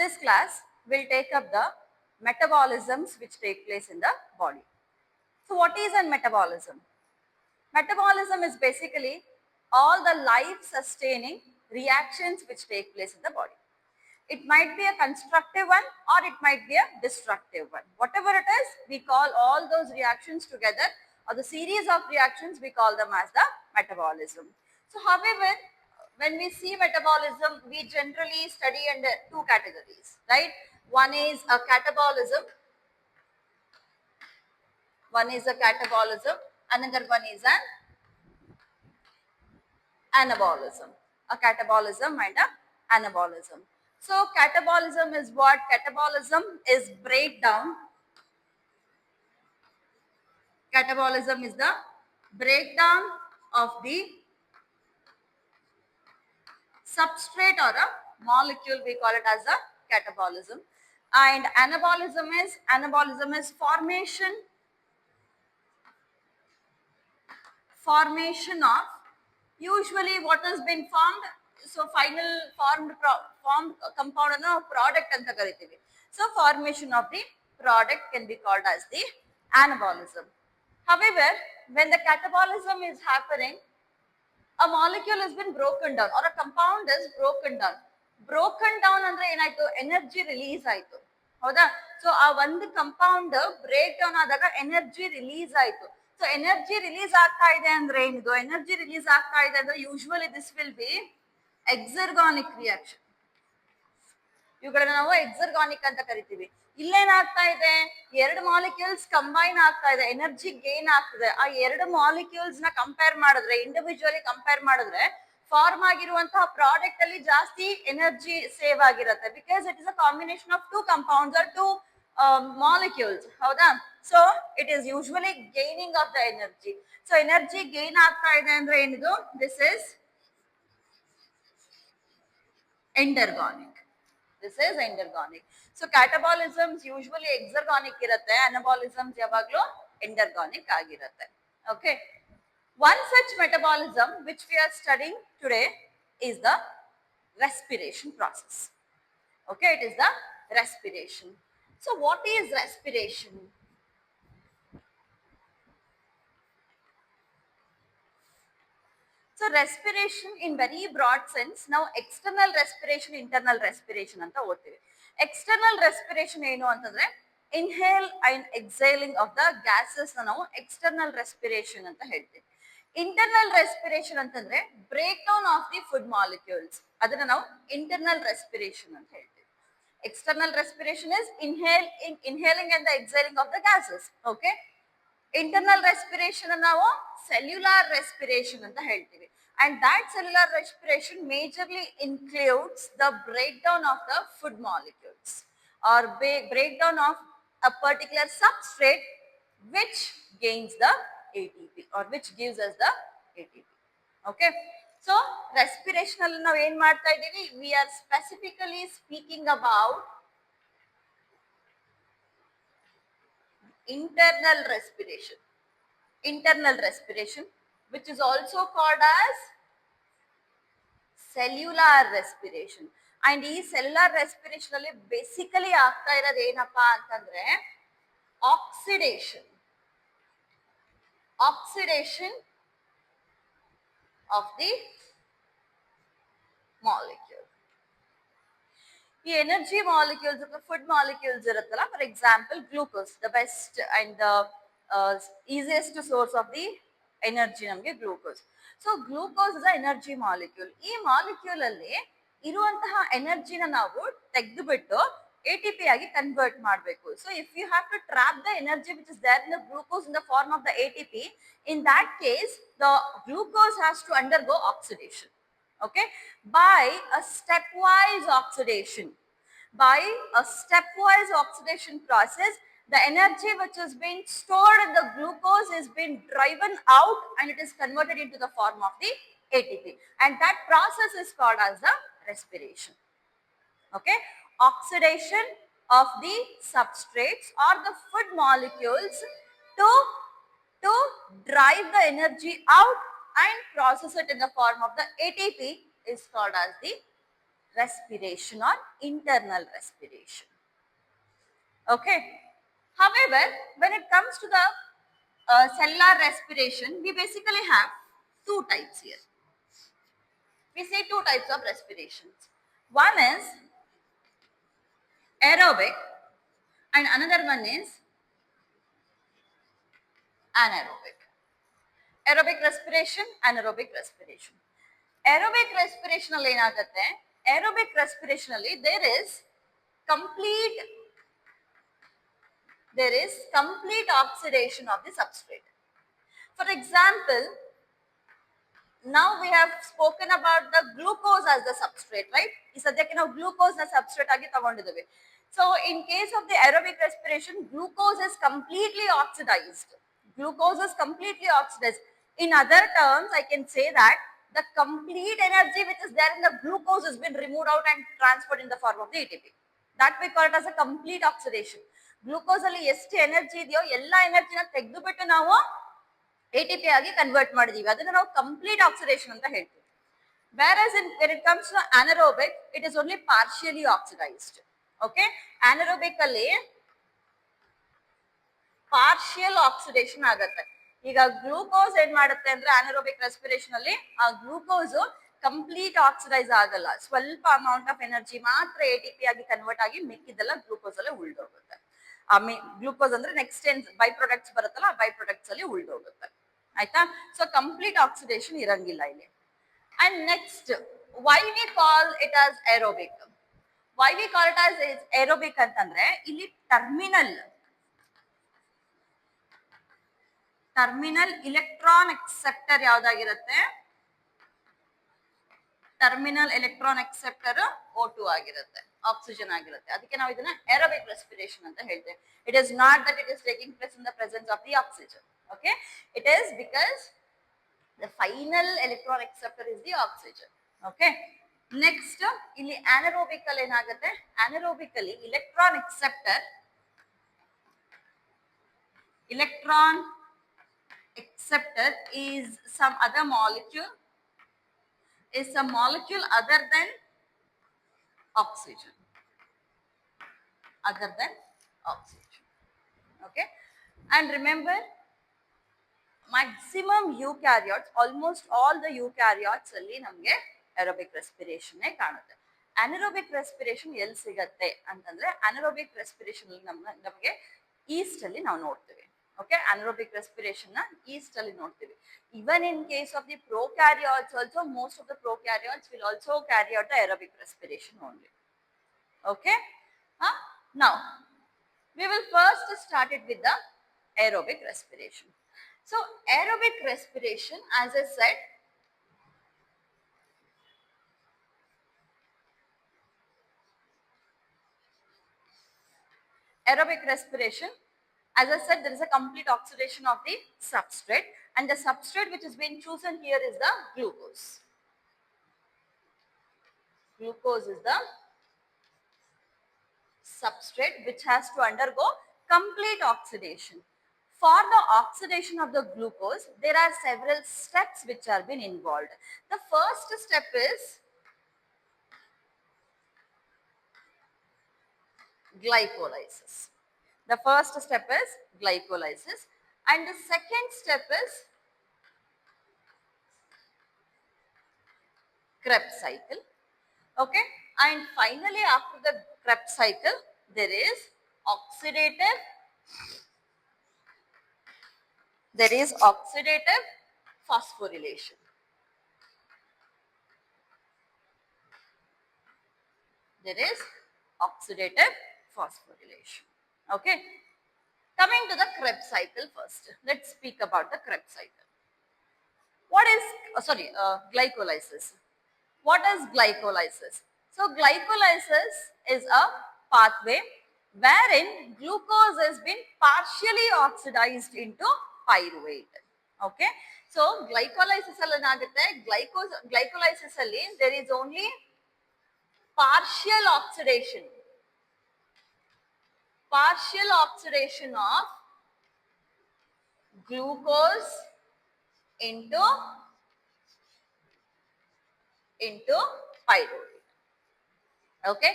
This class will take up the metabolisms which take place in the body. So what is a metabolism? Metabolism is basically all the life-sustaining reactions which take place in the body. It might be a constructive one or it might be a destructive one. Whatever it is, we call all those reactions together, or the series of reactions, we call them as the metabolism. So however, when we see metabolism, we generally study under two categories, right? One is a catabolism. One is a catabolism. Another one is an anabolism. A catabolism and a anabolism. So catabolism is what? Catabolism is breakdown. Catabolism is the breakdown of the substrate or a molecule. We call it as a catabolism. And anabolism is formation of usually what has been formed. So final formed compound and product anta kariತೀವಿ. So formation of the product can be called as the anabolism. However, when the catabolism is happening, a molecule has been broken down or a compound is broken down. Broken down andre ಏನಾಯ್ತು, energy release ಆಯ್ತು, ಹೌದಾ? So ಆ ಒಂದು compound break down ಆದಾಗ energy release ಆಯ್ತು. So energy release ಆಗ್ತಾ ಇದೆ ಅಂದ್ರೆ ಏನಿದು? ಎನರ್ಜಿ ರಿಲೀಸ್ ಆಗ್ತಾ ಇದೆ ಅಂದ್ರೆ usually this will be exergonic reaction. ಇವುಗಳನ್ನ ನಾವು ಎಕ್ಸರ್ಗಾನಿಕ್ ಅಂತ ಕರಿತೀವಿ. ಇಲ್ಲೇನಾಗ್ತಾ ಇದೆ, ಎರಡು ಮಾಲಿಕ್ಯೂಲ್ಸ್ ಕಂಬೈನ್ ಆಗ್ತಾ ಇದೆ, ಎನರ್ಜಿ ಗೇನ್ ಆಗ್ತದೆ. ಆ ಎರಡು ಮಾಲಿಕ್ಯೂಲ್ಸ್ ನ ಕಂಪೇರ್ ಮಾಡಿದ್ರೆ, ಇಂಡಿವಿಜುವಲಿ ಕಂಪೇರ್ ಮಾಡಿದ್ರೆ ಫಾರ್ಮ್ ಆಗಿರುವಂತಹ ಪ್ರಾಡಕ್ಟ್ ಅಲ್ಲಿ ಜಾಸ್ತಿ ಎನರ್ಜಿ ಸೇವ್ ಆಗಿರುತ್ತೆ. Because it is a combination of two compounds or two molecules, ಹೌದಾ? So it is usually gaining of the energy. So energy gain ಆಗ್ತಾ ಇದೆ ಅಂದ್ರೆ ಏನಿದು? This is endergonic. This is endergonic. So catabolisms usually exergonic irutte, anabolisms yavaglu endergonic agirutte. Okay. One such metabolism which we are studying today is the respiration process. Okay, it is the respiration. So what is respiration? So respiration in very broad sense, now external respiration, internal respiration anta ಓದ್ತೀವಿ. External respiration ಏನು ಅಂತಂದ್ರೆ inhale and exhaling of the gases ನಾವು external respiration ಅಂತ ಹೇಳ್ತೀವಿ. Internal respiration ಅಂತಂದ್ರೆ breakdown of the food molecules, ಅದನ್ನ ನಾವು internal respiration ಅಂತ ಹೇಳ್ತೀವಿ. External respiration is inhaling and the exhaling of the gases. Okay. Internal respiration ನಾವು ಸೆಲ್ಯುಲಾರ್ ರೆಸ್ಪಿರೇಷನ್ ಅಂತ ಹೇಳ್ತೀವಿ. And that cellular respiration majorly includes the break down of the food molecules or break down of a particular substrate which gains the ATP or which gives us the ATP. Okay. So respiration ಅಲ್ಲಿ ನಾವು ಏನ್ ಮಾಡ್ತಾ ಇದ್ದೀವಿ? We are specifically speaking about internal respiration, which is also called as cellular respiration. And ಈ cellular respiration ಅಲ್ಲಿ basically ಆಗ್ತಾ ಇರೋದು ಏನಪ್ಪಾ ಅಂತಂದ್ರೆ oxidation of the molecule. ಈ ಎನರ್ಜಿ ಮಾಲಿಕ್ಯೂಲ್ಸ್ ಅಥವಾ ಫುಡ್ ಮಾಲಿಕ್ಯೂಲ್ಸ್ ಇರುತ್ತಲ್ಲ, for example glucose, the best and the easiest source of the energy ನಮಗೆ glucose. So glucose is a energy molecule. ಈ ಮಾಲಿಕ್ಯೂಲ್ ಅಲ್ಲಿ ಇರುವಂತಹ ಎನರ್ಜಿನ ನಾವು ತೆಗೆದುಬಿಟ್ಟು ATP ಆಗಿ ಕನ್ವರ್ಟ್ ಮಾಡಬೇಕು. So if you have to trap the energy which is there in the glucose in the form of the ATP, in that case the glucose has to undergo oxidation. Okay, by a stepwise oxidation. By a stepwise oxidation process, the energy which has been stored in the glucose is being driven out and it is converted into the form of the ATP. And that process is called as the respiration. Okay, oxidation of the substrates or the food molecules to drive the energy out and process it in the form of the ATP is called as the respiration or internal respiration. Okay. However, when it comes to the cellular respiration, we basically have two types here. We see two types of respirations. One is aerobic and another one is anaerobic. Aerobic respiration, anaerobic respiration. Aerobic respiration alli enagutte, aerobic respiration alli there is complete oxidation of the substrate. For example, now we have spoken about the glucose as the substrate, right? Is sadyake ನಾವು glucose na substrate ಆಗಿ ತಗೊಂಡಿದ್ದೇವೆ. So in case of the aerobic respiration, glucose is completely oxidized. Glucose is completely oxidized. In other terms, I can say that the complete energy which is there in the glucose has been removed out and transferred in the form of the ATP. That we call it as a complete oxidation. Glucose ಅಲ್ಲಿ ಎಷ್ಟು energy ಇದೆಯೋ ಎಲ್ಲ ಎನರ್ಜಿನ ತೆಗೆದುಬಿಟ್ಟು ನಾವು ATP ಆಗಿ convert ಮಾಡಿದೀವಿ, ಅದನ್ನ ನಾವು ಕಂಪ್ಲೀಟ್ ಆಕ್ಸಿಡೇಷನ್ ಅಂತ ಹೇಳ್ತೀವಿ. Whereas when it comes to anaerobic, it is only partially oxidized. Okay, anaerobic ಅಲ್ಲಿ ಪಾರ್ಷಿಯಲ್ ಆಕ್ಸಿಡೇಷನ್ ಆಗುತ್ತೆ. ಈಗ ಗ್ಲೂಕೋಸ್ ಏನ್ ಮಾಡುತ್ತೆ ಅಂದ್ರೆ anaerobic respiration ಅಲ್ಲಿ ಆ ಗ್ಲೂಕೋಸ್ ಕಂಪ್ಲೀಟ್ ಆಕ್ಸಿಡೈಸ್ ಆಗಲ್ಲ, ಸ್ವಲ್ಪ ಅಮೌಂಟ್ ಆಫ್ ಎನರ್ಜಿ ಮಾತ್ರ ATP ಆಗಿ ಕನ್ವರ್ಟ್ ಆಗಿ ಮಿಕ್ಕಿದೆಲ್ಲ ಗ್ಲೂಕೋಸ್ ಅಲ್ಲೇ ಉಳ್ದೋಗುತ್ತೆ. ಗ್ಲೂಕೋಸ್ ಅಂದ್ರೆ ನೆಕ್ಸ್ಟ್ ಏನ್ ಬೈ ಪ್ರೊಡಕ್ಟ್ಸ್ ಬರುತ್ತಲ್ಲ ಆ ಬೈ ಪ್ರೊಡಕ್ಟ್ಸ್ ಅಲ್ಲಿ ಉಳ್ದೋಗುತ್ತೆ. ಆಯ್ತಾ? ಸೊ ಕಂಪ್ಲೀಟ್ ಆಕ್ಸಿಡೇಷನ್ ಇರಂಗಿಲ್ಲ ಇಲ್ಲಿ. And next, why we call it as aerobic. Why we call it as aerobic ಅಂತಂದ್ರೆ ಇಲ್ಲಿ ಟರ್ಮಿನಲ್ ಇಲೆಕ್ಟ್ರಾನ್ ಅಕ್ಸೆಪ್ಟರ್ ಯಾವ್ದಾಗಿರುತ್ತೆ? ಟರ್ಮಿನಲ್ ಎಲೆಕ್ಟ್ರಾನ್ ಅಕ್ಸೆಪ್ಟರ್ O2 ಆಗಿರುತ್ತೆ, ಆಕ್ಸಿಜನ್ ಆಗಿರುತ್ತೆ. ಅದಕ್ಕೆ ನಾವು ಇದನ್ನ ಏರೋಬಿಕ್ ರೆಸ್ಪಿರೇಷನ್ ಅಂತ ಹೇಳ್ತೇವೆ. It is not that it is taking place in the presence of the oxygen. Okay, it is because the final electron acceptor is the oxygen. Okay, next ಇಲ್ಲಿ anaerobic ಅಲ್ಲಿ ಏನಾಗುತ್ತೆ? Anaerobic ಅಲ್ಲಿ electron acceptor is some other molecule, other than oxygen. Okay, and remember, maximum eukaryotes, almost all the eukaryotes ಅಲ್ಲಿ ನಮಗೆ aerobic respiration ಕಾಣುತ್ತೆ. anaerobic respiration ಎಲ್ಲಿ ಸಿಗತ್ತೆ ಅಂತಂದ್ರೆ anaerobic respiration ಅಲ್ಲಿ ನಮಗೆ ಈಸ್ಟ್ ಅಲ್ಲಿ ನಾವು ನೋಡ್ತೀವಿ. ಓಕೆ, anaerobic respiration ನ ಈಸ್ಟ್ ಅಲ್ಲಿ ನೋಡ್ತೀವಿ. Even in case of the prokaryotes also, most of the prokaryotes will also carry out the aerobic respiration only. Okay, now we will first start it with the aerobic respiration. So aerobic respiration, as I said, there is a complete oxidation of the substrate, and the substrate which is being chosen here is the glucose. Glucose is the substrate which has to undergo complete oxidation. For the oxidation of the glucose, there are several steps which are been involved. The first step is glycolysis. And the second step is Krebs cycle. Okay, and finally after the Krebs cycle, there is oxidative phosphorylation. Okay, coming to the Krebs cycle first, let's speak about the Krebs cycle. What is glycolysis? What is glycolysis? So glycolysis is a pathway wherein glucose has been partially oxidized into pyruvate. Okay, so glycolysis alli enagutte, glycolysis alli there is only partial oxidation of glucose into pyruvate. Okay.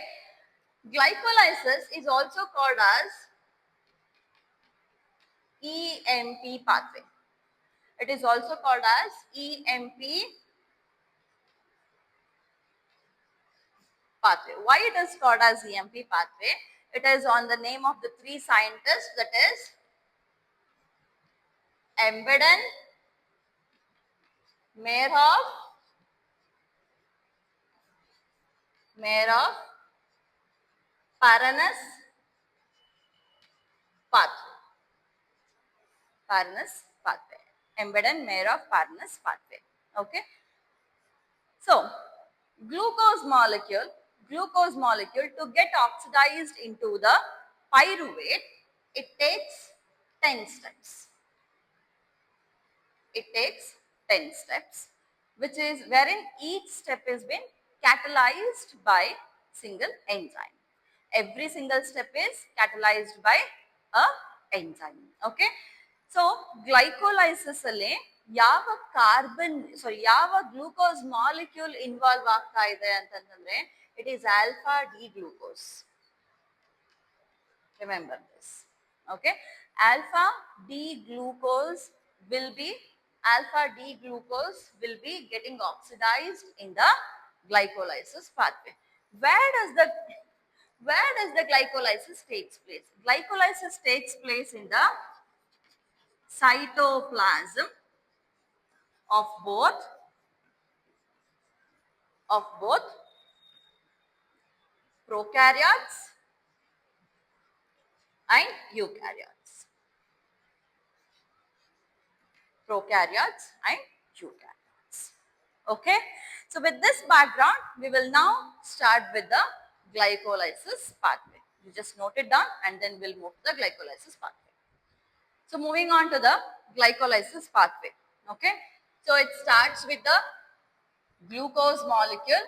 Glycolysis is also called as EMP pathway. It is also called as EMP pathway. Why it is called as EMP pathway? It is on the name of the three scientists, that is Embedden, Mayer-Hoff, Paranas pathway. Paranas pathway. Embedden, Mayer-Hoff, Paranas pathway. Okay. So, glucose molecule to get oxidized into the pyruvate, it takes 10 steps. It takes 10 steps, which is wherein each step is been catalyzed by single enzyme. Every single step is catalyzed by a enzyme. Okay. So, glycolysis alle ಯಾವ ಯಾವ glucose molecule involve ಆಗ್ತಾ ಇದೆ ಅಂತಂದ್ರೆ it is alpha D glucose. Remember this. Okay. Alpha D glucose will be getting oxidized in the glycolysis pathway. Where does the glycolysis takes place? Glycolysis takes place in the cytoplasm of both prokaryotes and eukaryotes. Prokaryotes and eukaryotes. Okay. So with this background, we will now start with the glycolysis pathway. You just note it down and then we'll move to the glycolysis pathway. So moving on to the glycolysis pathway. Okay. So it starts with the glucose molecule.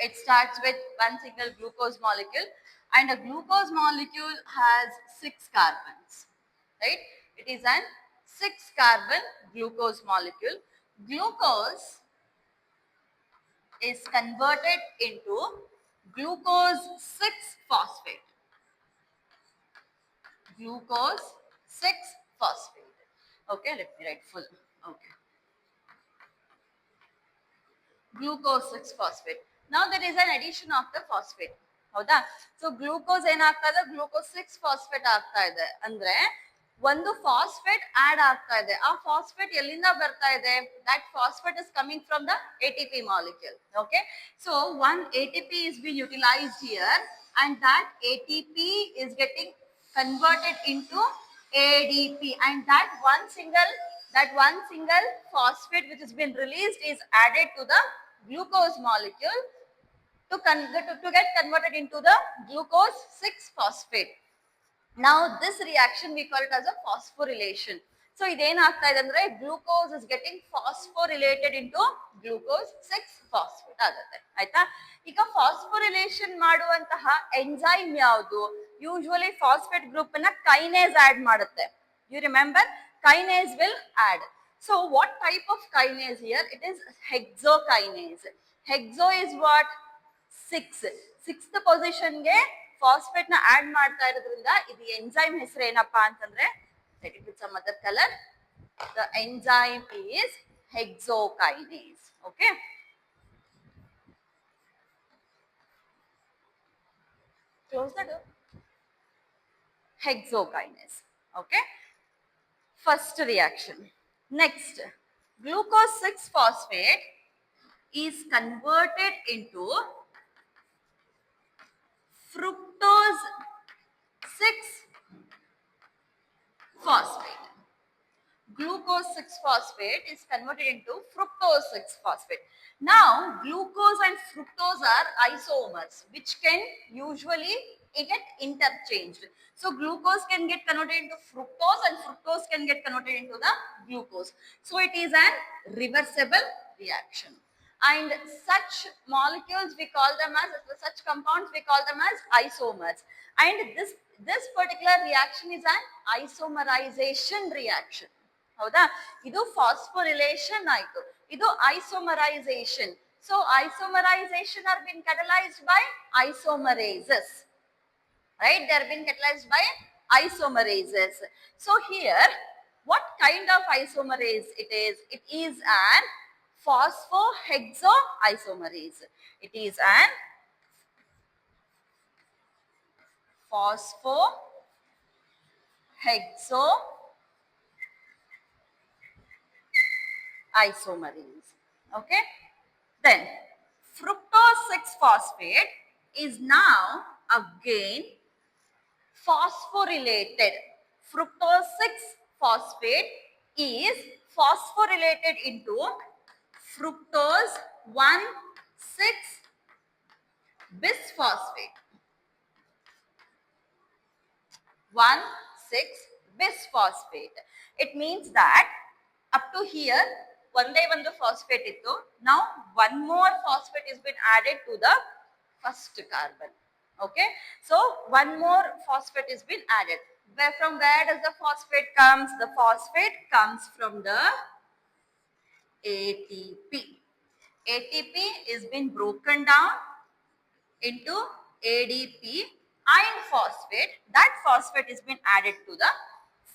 It starts with one single glucose molecule, and a glucose molecule has 6 carbons, right? It is an 6 carbon glucose molecule. Glucose is converted into glucose 6 phosphate. Glucose 6 phosphate. Okay, let me write full. Okay. Glucose 6 phosphate. Now there is an addition of the phosphate. ಹೌದಾ? So glucose ಏನಾಗ್ತಾ ಇದೆ, glucose 6 phosphate ಆಗ್ತಾ ಇದೆ ಅಂದ್ರೆ ಒಂದು phosphate add ಆಗ್ತಾ ಇದೆ. ಆ ಫಾಸ್ಫೇಟ್ ಎಲ್ಲಿಂದ ಬರ್ತಾ ಇದೆ? That phosphate is coming from the ATP molecule. Okay, so one ATP is being utilized here, and that ATP is getting converted into ADP, and that one single phosphate which has been released is added to the glucose molecule to get converted into the glucose 6 phosphate. Now this reaction we call it as a phosphorylation. So ಇದೇನ್ ಆಗ್ತಾ ಇದೆ ಅಂದ್ರೆ glucose is getting phosphorylated into glucose 6 phosphate ಆಗುತ್ತೆ. ಆಯ್ತಾ? ಈಗ ಫಾಸ್ಫೋರಿಲೇಷನ್ ಮಾಡುವಂತಹ enzyme ಯಾವುದು? Usually phosphate group ಅನ್ನ ಕೈನೇಸ್ ಆಡ್ ಮಾಡುತ್ತೆ. You remember, kinase will add. So what type of kinase here? It is hexokinase. Hexo is what? 6. 6th position ಗೆ phosphate ನ add ಮಾಡ್ತಾ ಇರೋದ್ರಿಂದ ಇದು ಎಂಜೈಮ್ ಹೆಸರು ಏನಪ್ಪಾ ಅಂತಂದ್ರೆ, let it with some other color. The enzyme is hexokinase. Okay. Close the door. Hexokinase. Okay. First reaction. Next, glucose 6 phosphate is converted into fructose 6 phosphate. Glucose 6 phosphate is converted into fructose 6 phosphate. Now, glucose and fructose are isomers which can usually get interchanged. So, glucose can get converted into fructose and fructose can get converted into the glucose. So, it is an reversible reaction. And such molecules we call them as, such compounds we call them as isomers. And this particular reaction is an isomerization reaction. ಹೌದಾ? ಇದು ಫಾಸ್ಫೋರಿಲೇಷನ್ ಆಯ್ತು, ಇದು ಐಸೋಮರೈಸೇಷನ್. So isomerization are being catalyzed by isomerases. Right? They are being catalyzed by isomerases. So here, what kind of isomerase it is? It is an phosphohexoisomerase. It is an phosphohexoisomerase. Okay. Then fructose 6-phosphate is now again phosphorylated. Fructose 6-phosphate is phosphorylated into fructose 1,6-bisphosphate. 1,6-bisphosphate. It means that up to here, one phosphate ittu. Now, one more phosphate has been added to the first carbon. Okay. So, one more phosphate has been added. From where does the phosphate comes? The phosphate comes from the ATP. ATP is been broken down into ADP iron phosphate. That phosphate is been added to the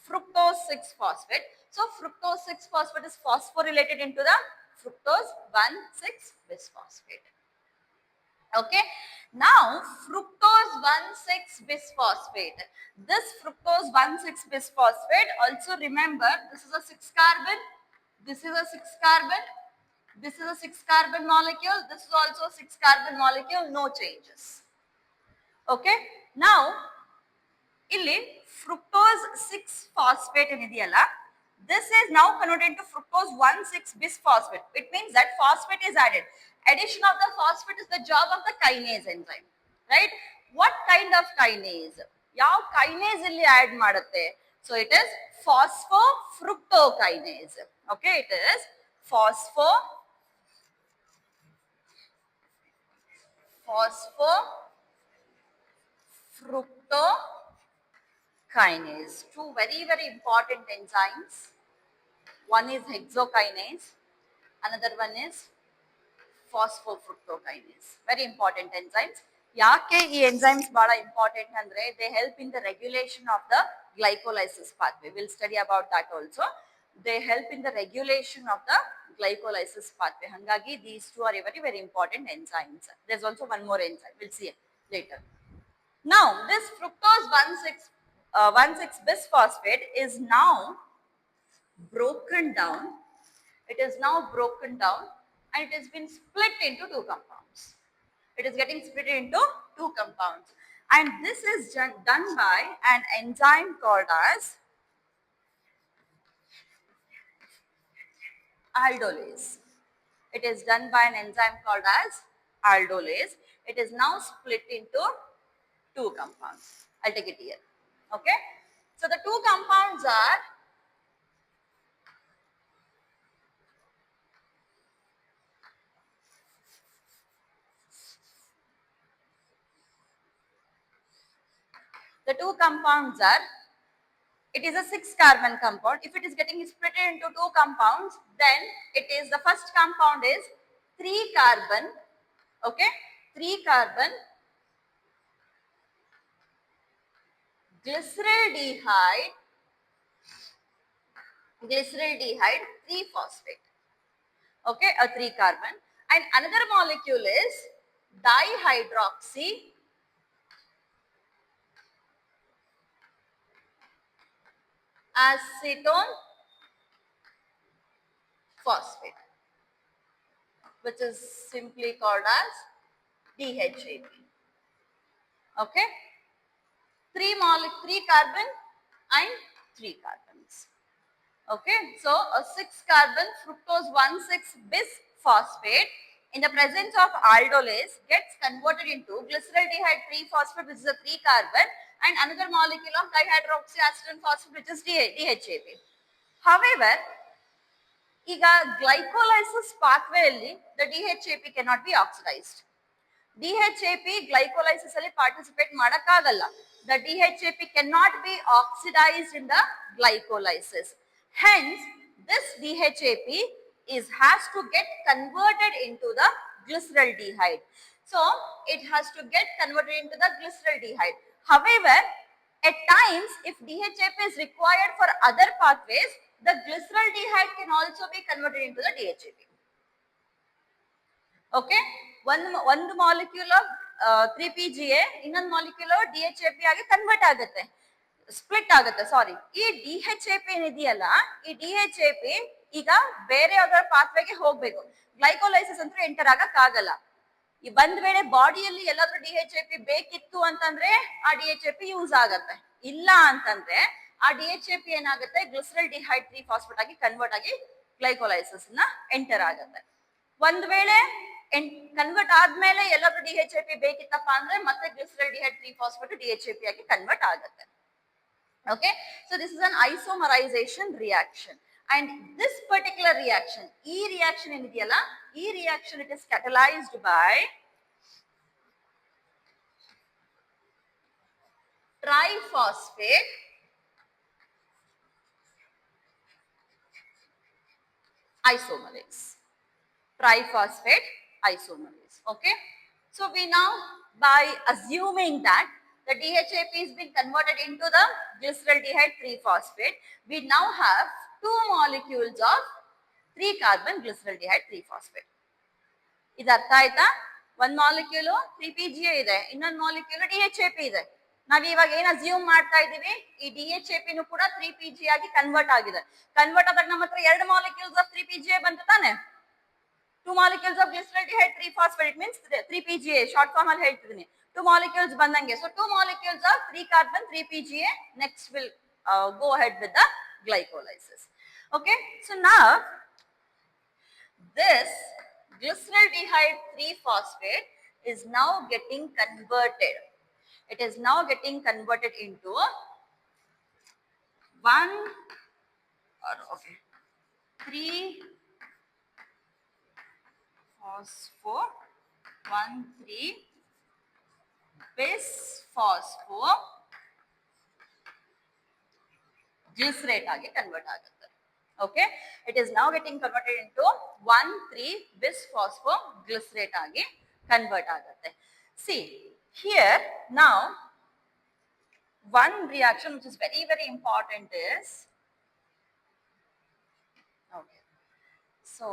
fructose 6-phosphate. So fructose 6-phosphate is phosphorylated into the fructose 1,6-bisphosphate. Okay. Now fructose 1,6-bisphosphate. This fructose 1,6-bisphosphate, also remember, this is a 6 carbon, this is a 6 carbon, this is a 6 carbon molecule, this is also a 6 carbon molecule, no changes. Okay. Now, illi fructose 6-phosphate anidiyalla, this is now converted into fructose 1,6-bisphosphate. It means that phosphate is added. Addition of the phosphate is the job of the kinase enzyme. Right? What kind of kinase? Yav kinase illi add madutte? So it is phosphofructokinase. Okay, it is phosphofructokinase. Two very important enzymes. One is hexokinase, another one is phosphofructokinase. Very important enzymes. Yaake ee enzymes bada important andre they help in the regulation of the glycolysis pathway. We'll study about that also. They help in the regulation of the glycolysis pathway. Hangagi these two are very important enzymes. There's also one more enzyme. We'll see it later. Now this fructose 1,6-bisphosphate is now broken down. It is now broken down and it has been split into two compounds. It is getting split into two compounds. And this is done by an enzyme called as aldolase. It is done by an enzyme called as aldolase. It is now split into two compounds. I'll take it here. Okay. So the two compounds are it is a 6 carbon compound. If it is getting split into two compounds, then it is the first compound is 3 carbon. Okay, 3 carbon glyceraldehyde 3 phosphate. Okay, a 3 carbon, and another molecule is dihydroxy acetone phosphate, which is simply called as DHAP. Okay, 3 carbon and 3 carbons. Okay, so a 6 carbon fructose 1,6-bisphosphate in the presence of aldolase gets converted into glyceraldehyde 3 phosphate, which is a 3 carbon, and another molecule of dihydroxyacetone phosphate, which is DHAP. However, iga glycolysis pathway the DHAP cannot be oxidized. DHAP glycolysis alli participate madakagalla. The DHAP cannot be oxidized in the glycolysis. Hence, this DHAP has to get converted into the glyceraldehyde. So it has to get converted into the glyceraldehyde. However, at times if DHAP is required for other pathways, the glyceraldehyde can also be converted into the DHAP. Okay, one molecule of 3PGA ಇನ್ನೊಂದು molecule DHAP ಆಗಿ convert ಆಗುತ್ತೆ, split ಆಗುತ್ತೆ. ಸಾರಿ, ಈ DHAP ಏನಿದೆಯಲ್ಲ, ಈ DHAP ಈಗ ಬೇರೆ ಯಾವ್ದಾರ ಪಾತ್ವೆಗೆ ಹೋಗ್ಬೇಕು. ಗ್ಲೈಕೋಲೈಸಿಸ್ ಅಂತೂ ಎಂಟರ್ ಆಗಕ್ಕಾಗಲ್ಲ. ಈ ಬಂದ್ ವೇಳೆ ಬಾಡಿಯಲ್ಲಿ ಎಲ್ಲಾದ್ರೂ DHAP ಬೇಕಿತ್ತು ಅಂತಂದ್ರೆ ಆ DHAP ಯೂಸ್ ಆಗತ್ತೆ. ಇಲ್ಲ ಅಂತಂದ್ರೆ ಆ DHAP ಏನಾಗುತ್ತೆ, ಗ್ಲಿಸರಲ್ಡಿಹೈಡ್ 3-ಫಾಸ್ಫೇಟ್ ಆಗಿ ಕನ್ವರ್ಟ್ ಆಗಿ ಗ್ಲೈಕೋಲೈಸಿಸ್ ನ ಎಂಟರ್ ಆಗುತ್ತೆ. ಒಂದ್ ವೇಳೆ ಕನ್ವರ್ಟ್ ಆದ್ಮೇಲೆ ಎಲ್ಲಾದ್ರೂ DHAP ಬೇಕಿತ್ತಪ್ಪ ಅಂದ್ರೆ ಮತ್ತೆ ಗ್ಲಿಸರಲ್ಡಿಹೈಡ್ 3-ಫಾಸ್ಫೇಟ್ DHAP ಆಗಿ ಕನ್ವರ್ಟ್ ಆಗುತ್ತೆ. Okay, so this is an isomerization reaction, and this particular reaction, reaction enidiyalla, reaction it is catalyzed by triphosphate isomerase. Triphosphate isomerase. Okay, so we now, by assuming that the DHAP is being converted into the glyceraldehyde 3-phosphate, we now have two molecules of 3-carbon glyceraldehyde 3-phosphate. ಇದು ಅರ್ಥ ಆಯ್ತಾ? ಒಂದು molecule 3PGA ಇದೆ, ಇನ್ನೊಂದು molecule DHAP ಇದೆ. ನಾವ್ ಇವಾಗ ಏನ್ ಅಸ್ಯೂಮ್ ಮಾಡ್ತಾ ಇದೀವಿ, ಈ DHAP ನು ಕೂಡ 3PGA ಆಗಿ ಕನ್ವರ್ಟ್ ಆಗಿದೆ. ಕನ್ವರ್ಟ್ ಆದಾಗ ನಮ್ಮ ಹತ್ರ ಎರಡು ಮಾಲಿಕ್ಯೂಲ್ಸ್ ಆಫ್ 3PGA ಬಂತು ತಾನೆ. Two molecules of glyceraldehyde 3-phosphate, it means 3PGA, short form ಅಲ್ಲಿ ಹೇಳ್ತಿದ್ದೀನಿ. Two molecules ಬಂದಂಗೆ. So two molecules of 3-carbon 3PGA next will go ahead with the glycolysis. Okay, so now this glyceraldehyde 3-phosphate is now getting converted. It is now getting converted into 1,3-bisphospho-glycerate ಆಗಿ convert ಆಗುತ್ತೆ. Okay, it is now getting converted into 1,3-bisphospho-glycerate ಆಗಿ convert ಆಗುತ್ತೆ. See here now, one reaction which is very very important is, okay, so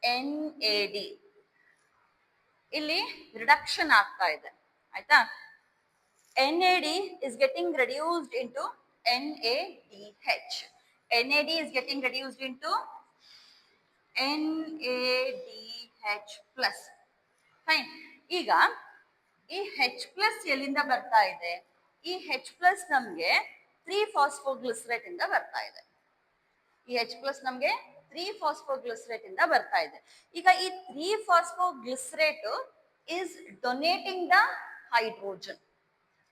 NAD ಇಲ್ಲಿ reduction ಆಗ್ತಾ ಇದೆ, ಆಯ್ತಾ? NAD is getting reduced into NADH. NAD is getting reduced into NADH plus. Fine. ಈಗ ಈ H plus ಎಲ್ಲಿಂದ ಬರ್ತಾ ಇದೆ? ಈ H plus ನಮ್ಗೆ 3-phosphoglycerate ಇಂದ ಬರ್ತಾ ಇದೆ. ಈ H plus ನಮ್ಗೆ 3-phosphoglycerate ಇಂದ ಬರ್ತಾ ಇದೆ. ಈಗ ಈ 3-phosphoglycerate is donating the hydrogen.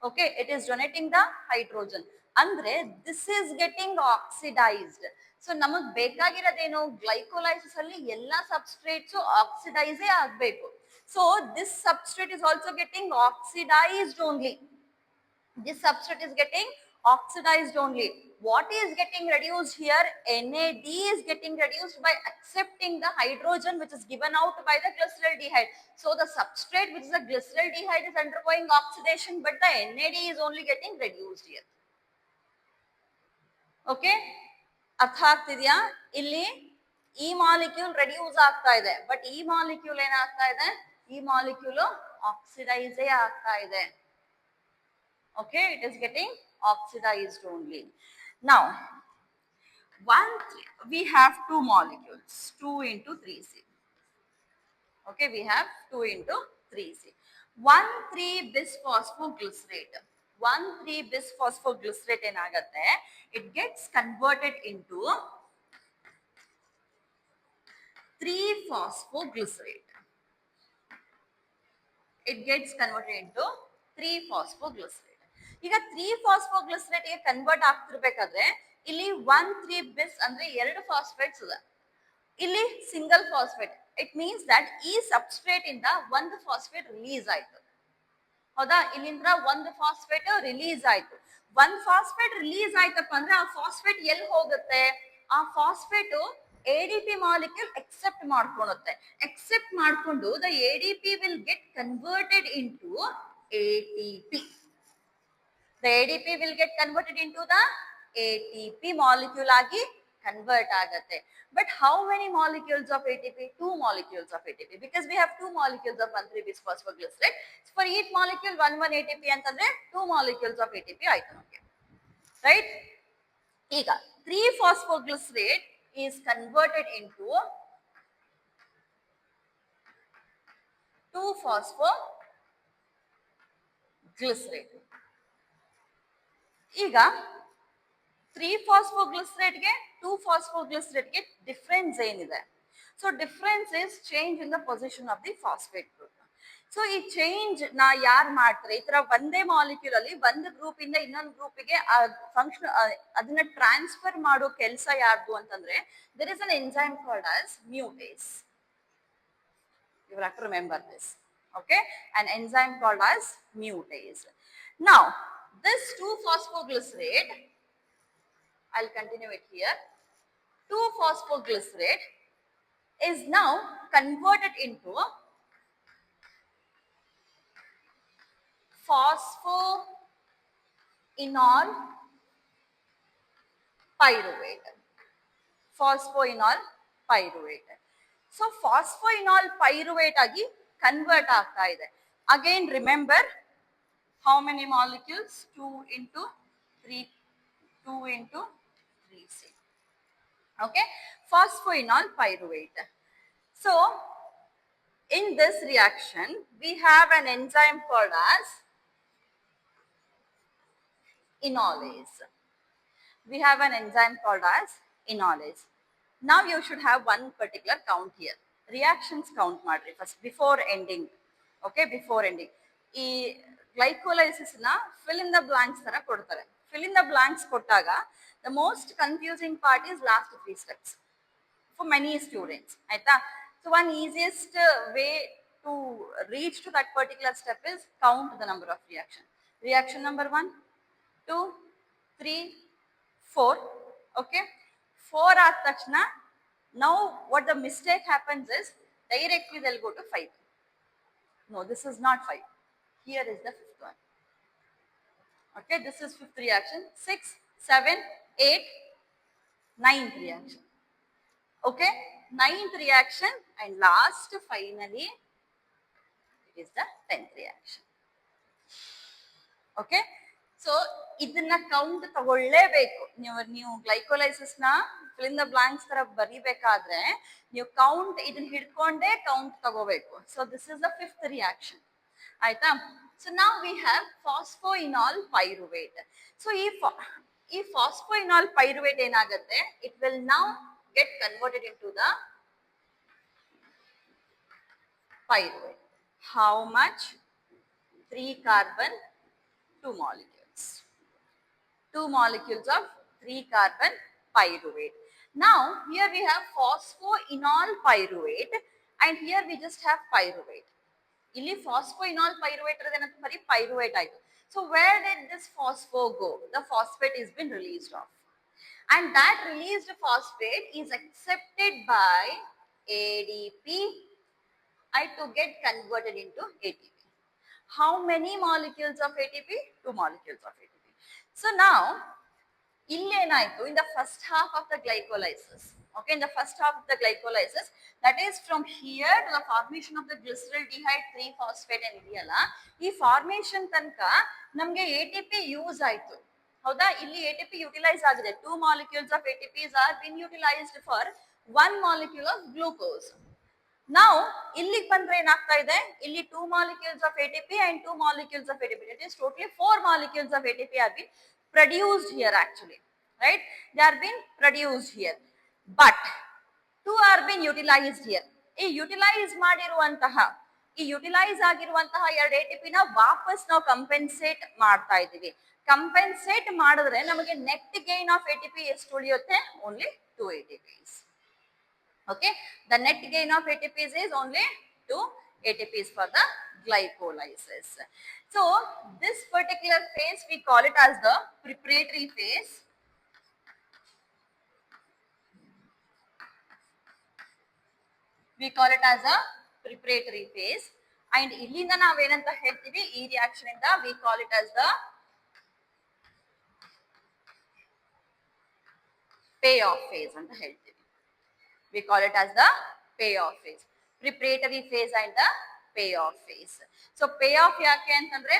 Okay, it is donating the hydrogen. ಅಂದ್ರೆ this is getting oxidized. So ನಮಗ್ ಬೇಕಾಗಿರೋದೇನು, ಗ್ಲೈಕೋಲೈಸಿಸ್ ಅಲ್ಲಿ ಎಲ್ಲಾ ಸಬ್ಸ್ಟ್ರೇಟ್ಸ್ ಆಕ್ಸಿಡೈಸ್ ಆಗ್ಬೇಕು. So this substrate is also getting oxidized only. This substrate is getting oxidized only. What is getting reduced here? NAD is getting reduced by accepting the hydrogen which is given out by the glyceraldehyde. So the substrate which is the glyceraldehyde is undergoing oxidation, but the NAD is only getting reduced here. Okay, ಅರ್ಥ ಆಗ್ತಿದ್ಯಾ? ಇಲ್ಲಿ ಈ molecule reduce ಆಗ್ತಾ ಇದೆ, but ಈ molecule ಏನಾಗ್ತಾ ಇದೆ? ಈ ಮಾಲಿಕ್ಯೂಲ್ ಆಕ್ಸಿಡೈಸ್ ಆಗ್ತಾ ಇದೆ. Okay, it is getting oxidized only. Now, we have two molecules, 2 into 3C. Okay, we have 2 into 3C. 1,3-bisphosphoglycerate. 1,3-bisphosphoglycerate ಏನಾಗುತ್ತೆ? It gets converted into 3-phosphoglycerate. It gets converted into 3-phosphoglycerate. ಈಗ 3-phosphoglycerate ಗೆ convert ಆಗ್ತಿರ್ಬೇಕಾದ್ರೆ ಇಲ್ಲಿ 1,3-bis ಅಂದ್ರೆ 2 phosphates ಇದೆ, ಇಲ್ಲಿ single phosphate. It means that ಈ substrate ಇಂದ ಒಂದು ಫಾಸ್ಫೇಟ್ ರಿಲೀಸ್ ಆಯ್ತು, ಹೌದಾ? ಇಲ್ಲಿಂದ ಒಂದು ಫಾಸ್ಫೇಟ್ ರಿಲೀಸ್ ಆಯ್ತು. ಒಂದ್ ಫಾಸ್ಫೇಟ್ ರಿಲೀಸ್ ಆಯ್ತಪ್ಪ ಅಂದ್ರೆ ಆ ಫಾಸ್ಫೇಟ್ ಎಲ್ಲಿ ಹೋಗುತ್ತೆ? ಆ phosphate ADP molecule accept ಮಾಡ್ಕೊಳುತ್ತೆ. Accept ಮಾಡ್ಕೊಂಡು the ADP will get converted into ATP. The ADP will get converted into the ATP molecule ಆಗಿ convert ಆಗುತ್ತೆ. But how many molecules of ATP? 2 molecules of ATP, because we have 2 molecules of 1,3-bis phosphoglycerate. So for each molecule 1 ATP ಅಂತಂದ್ರೆ 2 molecules of ATP ಆಯ್ತು ನಮಗೆ, right? ಈಗ 3-phosphoglycerate is converted into 2-phosphoglycerate. ಈಗ 3-phosphoglycerate ಗೆ 2-phosphoglycerate ಗೆ difference ಏನಿದೆ? So difference is change in the position of the phosphate group. So ಈ change ನಾ ಯಾರು ಮಾಡ್ತಾರೆ? ಈ ತರ ಒಂದೇ ಮಾಲಿಕ್ಯೂಲ್ ಅಲ್ಲಿ ಒಂದು ಗ್ರೂಪ್ ಇಂದ ಇನ್ನೊಂದು ಗ್ರೂಪಿಗೆ ಫಂಕ್ಷನ್ ಅದನ್ನ ಟ್ರಾನ್ಸ್ಫರ್ ಮಾಡೋ ಕೆಲಸ ಯಾರ್ದು ಅಂತಂದ್ರೆ there is an enzyme called as mutase. You will have to remember this. Okay, an enzyme called as mutase. Now this 2-phosphoglycerate, I'll continue it here. 2-phosphoglycerate is now converted into phosphoenol pyruvate. Phosphoenol pyruvate. So phosphoenol pyruvate agi convert ಆಗ್ತಾ ಇದೆ. Again remember how many molecules? 2 into 3, 2 into 3C. Okay, phosphoenol pyruvate. So in this reaction we have an enzyme called as enolase. We have an enzyme called as enolase. Now you should have one particular count here. Reactions count madri first before ending. Okay, before ending. ಈ glycolysis na fill in the blanks ತರ ಕೊಡ್ತಾರೆ. Fill in the blanks ಕೊಟ್ಟಾಗ the most confusing part is last 3 steps for many students. ಆಯ್ತಾ? So one easiest way to reach to that particular step is count the number of reaction. Reaction number 1, 2, 3, 4. Okay, 4 ಆದ ತಕ್ಷಣ now what the mistake happens is directly they'll go to 5. No, this is not 5. Here is the 5th one. Okay, this is 5th reaction. 6, 7, 8, 9th reaction. Okay, 9th reaction, and last finally it is the 10th reaction. Okay, so ಇದನ್ನ count ತಗೊಳ್ಳೇಬೇಕು. ನೀವು glycolysis ನ fill in the blanks ತರ ಬರಿಬೇಕಾದ್ರೆ ನೀವು count ಇದನ್ನ ಹಿಡ್ಕೊಂಡೇ count ತಗೋಬೇಕು. So this is the 5th reaction. ಆಯ್ತಾ? So now we have phosphoenol pyruvate. So ಈ phosphoenol pyruvate ಏನಾಗುತ್ತೆ? It will now get converted into the pyruvate. How much? 3 carbon, 2 molecules. 2 molecules of 3 carbon pyruvate. Now here we have phosphoenol pyruvate, and here we just have pyruvate. Illi phosphoenol pyruvate iradena bari pyruvate aitu. So where did this phospho go? The phosphate is been released off, and that released phosphate is accepted by ADP to get converted into ATP. How many molecules of ATP? 2 molecules of ATP. So now illenaitu in the first half of the glycolysis. Okay, in the first half of the glycolysis, that is from here to the formation of the glyceraldehyde 3-phosphate and idiyalla, ee formation tanka namge ATP use aitu. Hauda? Illi ATP utilize agide. 2 molecules of ATPs are been utilized for 1 molecule of glucose. Now illige bandre enagta ide? Illi 2 molecules of ATP and 2 molecules of ATP. It is totally 4 molecules of ATP have been produced here actually, right? They are being produced here, but 2 are being utilized here. ಈ utilise ಮಾಡಿರುವಂತಹ utilise ಆಗಿರುವಂತಹ 2 ATP ನ ವಾಪಸ್ ನಾವು compensate ಮಾಡ್ತಾ ಇದೀವಿ. Compensate ಮಾಡಿದ್ರೆ ನಮಗೆ ನೆಟ್ ಗೈನ್ ಆಫ್ ATP ಎಷ್ಟು ಉಳಿಯುತ್ತೆ? Only 2 ATPs. Okay, the net gain of ATPs is only 2 ATPs for the glycolysis. So this particular phase we call it as the preparatory phase. We call it as a preparatory phase. And ಇಲ್ಲಿಂದ ನಾವೇನಂತ ಹೇಳ್ತೀವಿ, ಈ reaction ಇಂದ we call it as the payoff phase ಅಂತ ಹೇಳ್ತೀವಿ. We call it as the payoff phase. Preparatory phase and the payoff phase. So payoff ಯಾಕೆ ಅಂತಂದ್ರೆ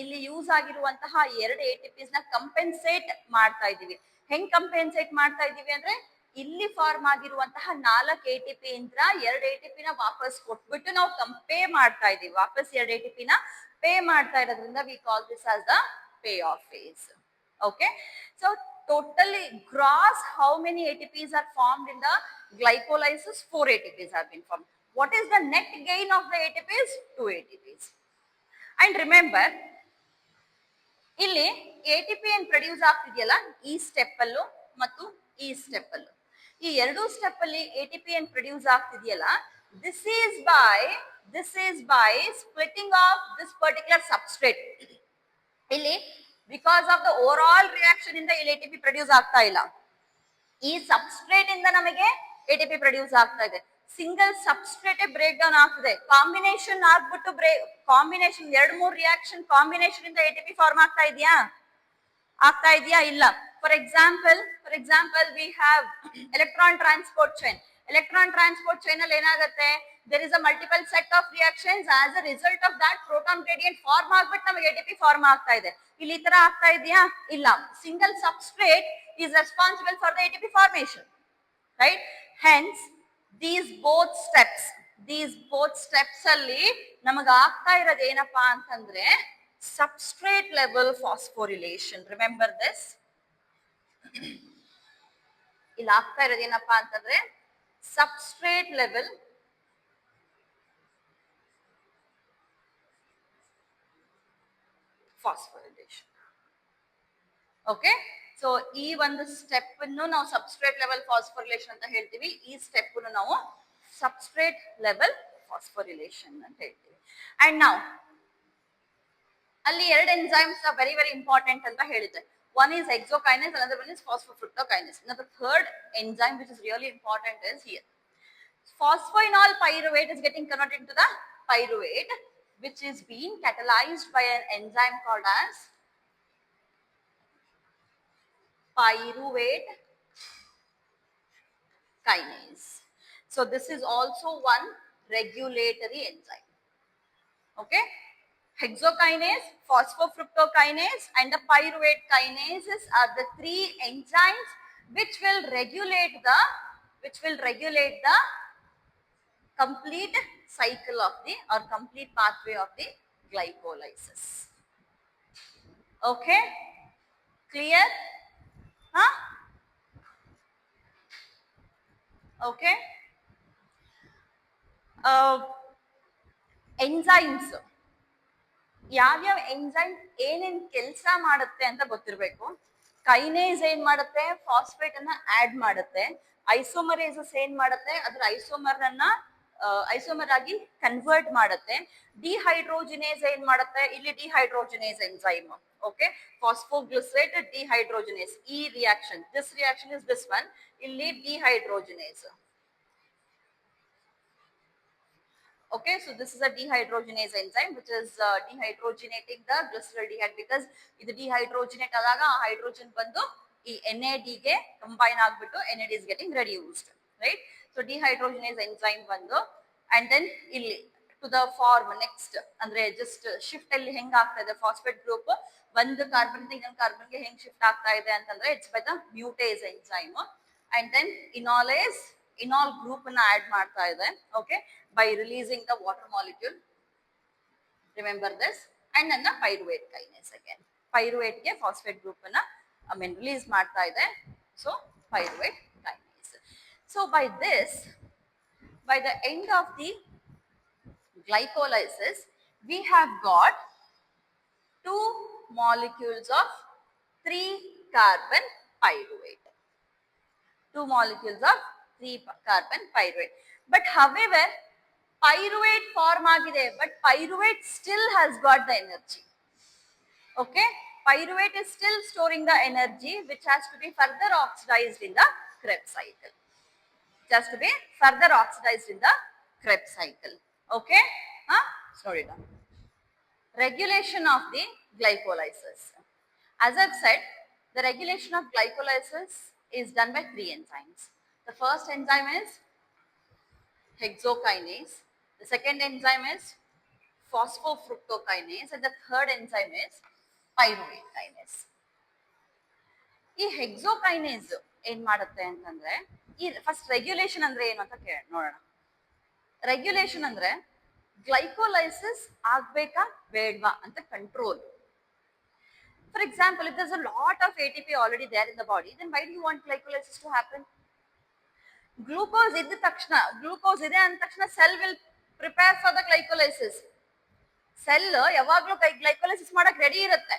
ಇಲ್ಲಿ ಯೂಸ್ ಆಗಿರುವಂತಹ ಎರಡು ATPs ನ ಕಂಪೆನ್ಸೇಟ್ ಮಾಡ್ತಾ ಇದೀವಿ. ಹೆಂಗ್ ಕಂಪೆನ್ಸೇಟ್ ಮಾಡ್ತಾ ಇದೀವಿ ಅಂದ್ರೆ ಇಲ್ಲಿ ಫಾರ್ಮ್ ಆಗಿರುವಂತಹ 4 ATP ಇಂದ 2 ATP ನ ವಾಪಸ್ ಕೊಟ್ಬಿಟ್ಟು ನಾವು ಕಂಪೇರ್ ಮಾಡ್ತಾ ಇದೀವಿ. ವಾಪಸ್ 2 ATP ನ ಪೇ ಮಾಡ್ತಾ ಇರೋದ್ರಿಂದ we call this as the payoff phase. Okay, so totally gross how many ATPs are formed in the glycolysis? 4 ATPs have been formed. What is the net gain of the ATPs? 2 ATPs. And remember, ಇಲ್ಲಿ ATP ಏನ್ produce ಆಗ್ತಿದೆಯಲ್ಲ ಈ step ಅಲ್ಲೂ ಮತ್ತು ಈ step ಅಲ್ಲೂ, ಈ ಎರಡು step ಅಲ್ಲಿ ATP ಏನ್ ಪ್ರೊಡ್ಯೂಸ್ ಆಗ್ತಿದೆಯಲ್ಲ, this is by splitting of this particular substrate. ಇಲ್ಲಿ because of the overall reaction ಇಂದ ಇಲ್ಲಿ ATP ಪ್ರೊಡ್ಯೂಸ್ ಆಗ್ತಾ ಇಲ್ಲ, ಈ ಸಬ್ಸ್ಟ್ರೇಟ್ ಇಂದ ನಮಗೆ ATP ಪ್ರೊಡ್ಯೂಸ್ ಆಗ್ತಾ ಇದೆ. ಸಿಂಗಲ್ ಸಬ್ಸ್ಟ್ರೇಟ್ ಬ್ರೇಕ್ ಡೌನ್ ಆಗ್ತದೆ, ಕಾಂಬಿನೇಷನ್ ಆಗ್ಬಿಟ್ಟು ಕಾಂಬಿನೇಷನ್ 2-3 ರಿಯಾಕ್ಷನ್ ಕಾಂಬಿನೇಷನ್ ಇಂದ ATP ಫಾರ್ಮ್ ಆಗ್ತಾ ಇದೆಯಾ ಇಲ್ಲ. For example we have electron transport chain. Electron transport chain ಅಲ್ಲಿ ಏನಾಗುತ್ತೆ, there is a multiple set of reactions, as a result of that proton gradient form ಆಗ್ಬಿಟ್ಟು ನಮಗೆ ATP form ಆಗ್ತಾ ಇದೆ. ಇಲ್ಲಿ ಈ ತರ ಆಗ್ತಾ ಇದೆಯಾ ಇಲ್ಲ. Single substrate is responsible for the ATP formation, right? Hence these both steps ಅಲ್ಲಿ ನಮಗೆ ಆಗ್ತಾ ಇರೋದು ಏನಪ್ಪಾ ಅಂತಂದ್ರೆ substrate level phosphorylation. Remember this. ಇಲ್ಲಿ ಆಗ್ತಾ ಇರೋದು ಏನಪ್ಪಾ ಅಂತಂದ್ರೆ substrate level phosphorylation. Okay, so ಈ ಒಂದು ಸ್ಟೆಪ್ ಅನ್ನು ನಾವು ಸಬ್ಸ್ಟ್ರೇಟ್ ಲೆವೆಲ್ ಫಾಸ್ಫೋರಿಲೇಷನ್ ಅಂತ ಹೇಳ್ತೀವಿ, ಈ ಸ್ಟೆಪ್ ಅನ್ನು ನಾವು ಸಬ್ಸ್ಟ್ರೇಟ್ ಲೆವೆಲ್ ಫಾಸ್ಫೋರಿಲೇಷನ್ ಅಂತ ಹೇಳ್ತೀವಿ. ಅಂಡ್ ನಾವು ಅಲ್ಲಿ ಎರಡು ಎಂಜೈಮ್ಸ್ ವೆರಿ ವೆರಿ ಇಂಪಾರ್ಟೆಂಟ್ ಅಂತ ಹೇಳಿದ್ದೆ. One is hexokinase, another one is phosphofructokinase. Now the third enzyme which is really important is here. Phosphoenol pyruvate is getting converted into the pyruvate, which is being catalyzed by an enzyme called as pyruvate kinase. So this is also one regulatory enzyme. Okay, hexokinase, phosphofructokinase and the pyruvate kinases are the three enzymes which will regulate the complete cycle of the or complete pathway of the glycolysis. Okay, clear? Huh? Okay. Enzymes. ಯಾವ್ಯಾವ enzyme ಏನೇನ್ ಕೆಲಸ ಮಾಡುತ್ತೆ ಅಂತ ಗೊತ್ತಿರಬೇಕು. Kinase ಏನ್ ಮಾಡುತ್ತೆ, phosphate ಅನ್ನ add ಮಾಡುತ್ತೆ. ಐಸೋಮರೇಸಸ್ ಏನ್ ಮಾಡುತ್ತೆ, ಅದ್ರ ಐಸೋಮರ್ ಆಗಿ ಕನ್ವರ್ಟ್ ಮಾಡುತ್ತೆ. ಡಿಹೈಡ್ರೋಜಿನೇಸ್ ಏನ್ ಮಾಡುತ್ತೆ, ಇಲ್ಲಿ ಡಿಹೈಡ್ರೋಜಿನೇಸ್ ಎಂಜೈಮ್. ಓಕೆ, ಫಾಸ್ಫೋಗ್ಲಿಸರೇಟ್ ಡಿಹೈಡ್ರೋಜಿನೇಸ್, ಈ reaction, this reaction is this one. ಇಲ್ಲಿ dehydrogenase. Okay, so this is a dehydrogenase enzyme which is dehydrogenating the glyceraldehyde, because ಇದು dehydrogenate ಆದಾಗ ಆ ಹೈಡ್ರೋಜನ್ ಬಂದು ಈ NAD ಗೆ ಕಂಬೈನ್ ಆಗ್ಬಿಟ್ಟು NAD is getting reduced, right? So dehydrogenase enzyme ಬಂದು and then ಇಲ್ಲಿ to the form next ಅಂದ್ರೆ just shift ಅಲ್ಲಿ ಹೆಂಗ್ ಆಗ್ತಾ ಇದೆ, ಫಾಸ್ಫೇಟ್ ಗ್ರೂಪ್ ಒಂದು ಕಾರ್ಬನ್ ಇಂದ ಇನ್ನೊಂದು ಕಾರ್ಬನ್ ಗೆ ಹೆಂಗ್ ಶಿಫ್ಟ್ ಆಗ್ತಾ ಇದೆ ಅಂತಂದ್ರೆ it's by the mutase enzyme. And then enol group ಅನ್ನ ಆಡ್ ಮಾಡ್ತಾ ಇದೆ. Okay, by releasing the water molecule. Remember this. And then the pyruvate kinase again. Pyruvate ಗೆ phosphate group ಅನ್ನ release ಮಾಡ್ತಾ ಇದೆ. So pyruvate kinase. So by this, by the end of the glycolysis, we have got 2 molecules of 3 carbon pyruvate. 2 molecules of 3 carbon pyruvate. But however, pyruvate form agide, but pyruvate still has got the energy. Okay, pyruvate is still storing the energy which has to be further oxidized in the Krebs cycle. It has to be further oxidized in the Krebs cycle. Okay? Slow it down. Regulation of the glycolysis. As I've said, the regulation of glycolysis is done by 3 enzymes. The first enzyme is hexokinase, the second enzyme is phosphofructokinase, and the third enzyme is pyruvate kinase. ಈ ಹೆಕ್ಸೋಕೈನೇಸ್ ಏನ್ ಮಾಡುತ್ತೆ ಅಂತಂದ್ರೆ, ಈ first regulation ಅಂದ್ರೆ ಏನು ಅಂತ ನೋಡೋಣ. Regulation ಅಂದ್ರೆ ಗ್ಲೈಕೋಲೈಸಿಸ್ ಆಗ್ಬೇಕಾ ಬೇಡ್ವಾ ಅಂತ control. For example, if there's a lot of ATP already there in the body, then why do you want glycolysis to happen? Glucose idda takshana, glucose ide and takshana cell will prepare for the glycolysis. Cell yavaglu glycolysis madak ready irutte.